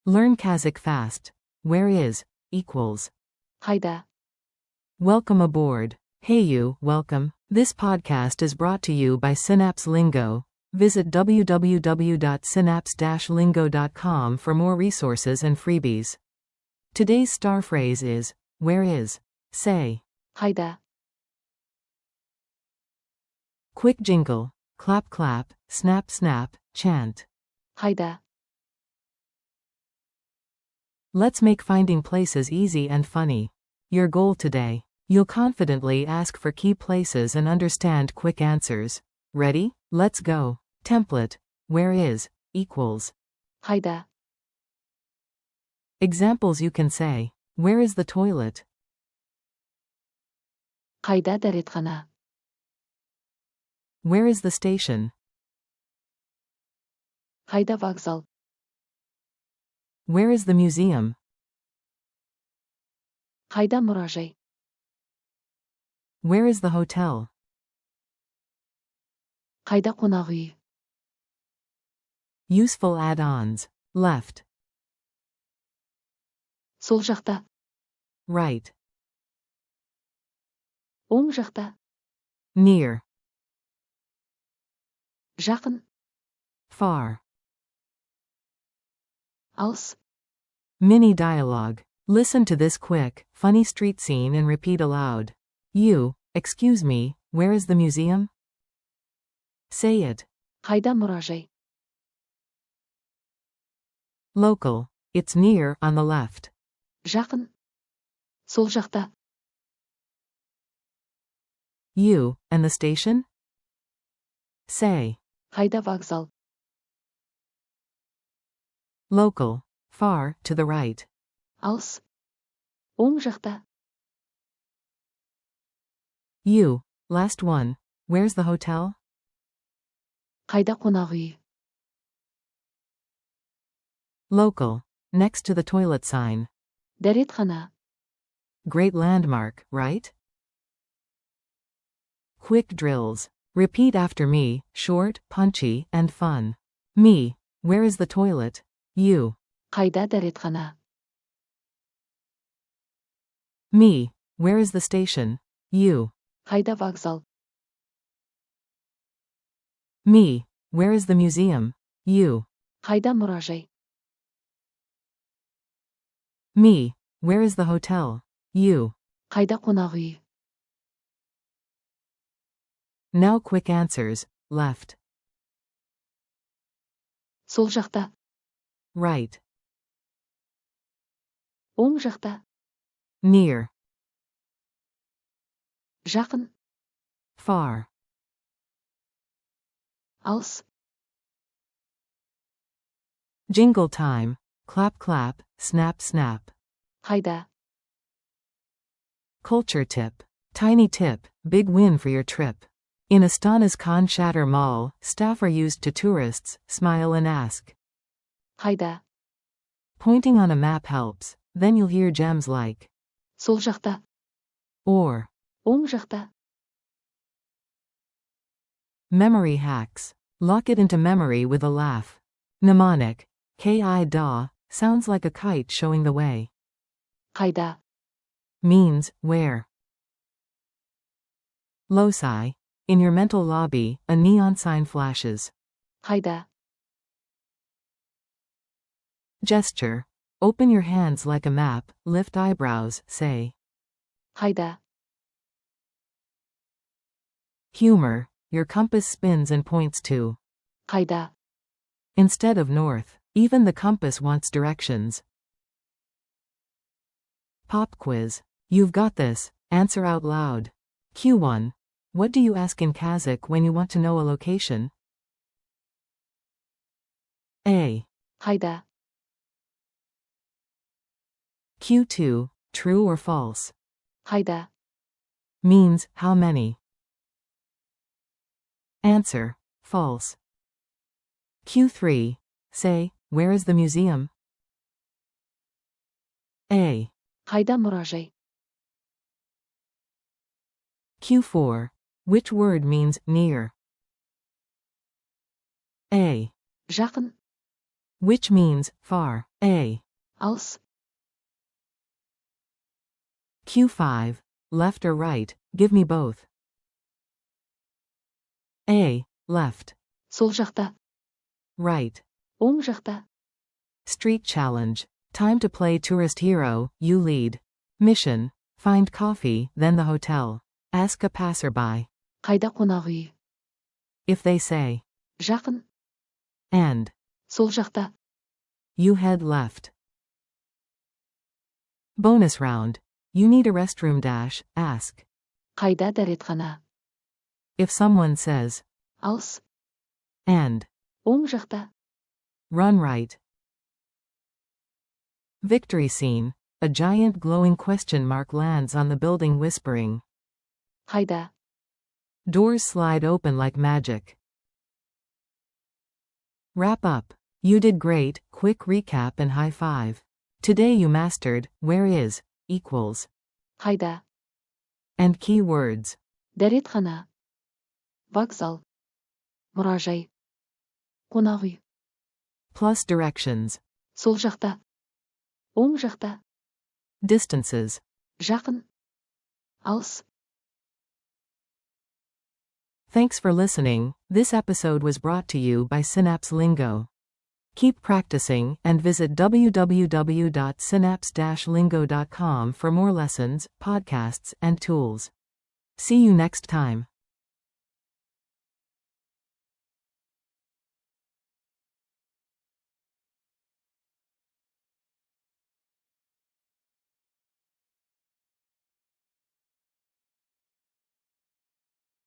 Learn Kazakh fast. Where is equals. Қайда? Welcome aboard. Hey you, welcome. This podcast is brought to you by Synapse Lingo. Visit www.synapse-lingo.com for more resources and freebies. Today's star phrase is, where is? Say. Қайда? Quick jingle. Clap clap, snap snap, chant. Қайда? Let's make finding places easy and funny. Your goal today. You'll confidently ask for key places and understand quick answers. Ready? Let's go. Template. Where is equals. Қайда? Examples you can say. Where is the toilet? Қайда дәретхана? Where is the station? Қайда вокзал? Where is the museum? Қайда мұражай? Where is the hotel? Қайда қонақ үй? Useful add-ons. Left. Сол жақта? Right. Оң жақта? Near. Жақын? Far. Алыс? Mini dialogue. Listen to this quick, funny street scene and repeat aloud. You, excuse me, where is the museum? Say it. Қайда мұражай? Local. It's near on the left. Жақын? Сол жақта? You, and the station? Say. Қайда вокзал? Local. Far, to the right. Алыс? Оң жақта? You, last one. Where's the hotel? Қайда қонақ үй? Local. Next to the toilet sign. Дәретхана? Great landmark, right? Quick drills. Repeat after me, short, punchy, and fun. Me. Where is the toilet? You. Қайда дәретхана? Me. Where is the station? You. Қайда вокзал? Me. Where is the museum? You. Қайда мұражай? Me. Where is the hotel? You. Қайда қонақ үй? Now quick answers. Left. Сол жақта? Right. Оң жақта? Near. Жақын? Far. Алыс? Jingle time. Clap clap, snap snap. Қайда? Culture tip. Tiny tip, big win for your trip. In Astana's Khan Shatter Mall, staff are used to tourists, smile and ask. Қайда? Pointing on a map helps, then you'll hear gems like. Сол жақта? Or. Оң жақта? Memory hacks. Lock it into memory with a laugh. Mnemonic. K-I-DA, sounds like a kite showing the way. Қайда? Means, where. Loci. In your mental lobby, a neon sign flashes. Қайда? Gesture. Open your hands like a map, lift eyebrows, say. Қайда? Humor. Your compass spins and points to. Қайда? Instead of north, even the compass wants directions. Pop quiz. You've got this. Answer out loud. Q1. What do you ask in Kazakh when you want to know a location? A. Қайда? Q2. True or false? Қайда? Means, how many? Answer. False. Q3. Say, where is the museum? A. Қайда мұражай? Q4. Which word means near? A. Жақын? Which means far. A. Als. Q5. Left or right, give me both. A. Left. Сол жақта. Right. Оң жақта. Street challenge. Time to play tourist hero, you lead. Mission. Find coffee, then the hotel. Ask a passerby. Қайда қонақ үй? If they say. Жақын. And. Сол жақта. You head left. Bonus round. You need a restroom dash, ask. Қайда дәретхана? If someone says. Als. And. Оң жақта. Run right. Victory scene. A giant glowing question mark lands on the building whispering. Қайда? Doors slide open like magic. Wrap up. You did great, quick recap and high five. Today you mastered, where is, equals. Қайда? And key words. Дәретхана. Вокзал. Мұражай. Қонақ үй. Plus directions. Сол жақта. Оң жақта. Distances. Жақын. Als. Thanks for listening. This episode was brought to you by Synapse Lingo. Keep practicing and visit www.synapse-lingo.com for more lessons, podcasts, and tools. See you next time.